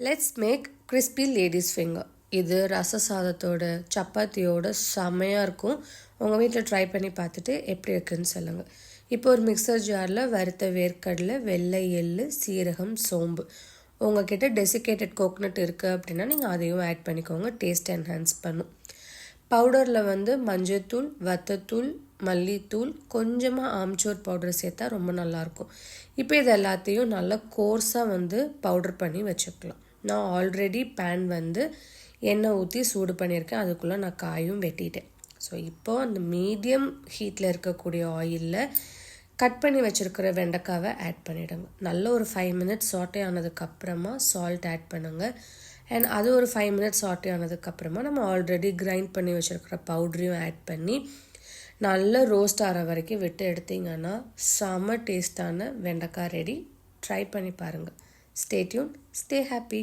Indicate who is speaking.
Speaker 1: Let's make crispy ladies finger. இது ரச சாதத்தோட சப்பாத்தியோட செமையாக இருக்கும். உங்கள் வீட்டில் ட்ரை பண்ணி பார்த்துட்டு எப்படி இருக்குன்னு சொல்லுங்கள். இப்போ ஒரு மிக்சர் ஜாரில் வறுத்த வேர்க்கடலை, வெள்ளை எள்ளு, சீரகம், சோம்பு, உங்ககிட்ட டெசிகேட்டட் கோகனட் இருக்குது அப்படின்னா நீங்கள் அதையும் ஆட் பண்ணிக்கோங்க. டேஸ்ட் என்ஹான்ஸ் பண்ணும். பவுடரில் மஞ்சத்தூள், வத்தத்தூள், மல்லித்தூள், கொஞ்சமாக ஆம்ச்சூர் பவுடர் சேர்த்தா ரொம்ப நல்லாயிருக்கும். இப்போ இது எல்லாத்தையும் நல்லா கோர்ஸாக பவுடர் பண்ணி வச்சுக்கலாம். நான் ஆல்ரெடி பேன் எண்ணெய் ஊற்றி சூடு பண்ணியிருக்கேன். அதுக்குள்ளே நான் காயும் வெட்டிட்டேன். ஸோ இப்போது அந்த மீடியம் ஹீட்டில் இருக்கக்கூடிய ஆயிலில் கட் பண்ணி வச்சுருக்கிற வெண்டைக்காவை ஆட் பண்ணிவிடுங்க. நல்ல ஒரு 5 மினிட்ஸ் சாட்டே ஆனதுக்கப்புறமா சால்ட் ஆட் பண்ணுங்கள். அண்ட் அது ஒரு 5 மினிட்ஸ் சாட்டே ஆனதுக்கப்புறமா நம்ம ஆல்ரெடி கிரைண்ட் பண்ணி வச்சுருக்கிற பவுடரையும் ஆட் பண்ணி நல்லா ரோஸ்ட் ஆகிற வரைக்கும் விட்டு எடுத்திங்கன்னா செம்ம டேஸ்டான வெண்டைக்காய் ரெடி. ட்ரை பண்ணி பாருங்கள். Stay tune, stay happy.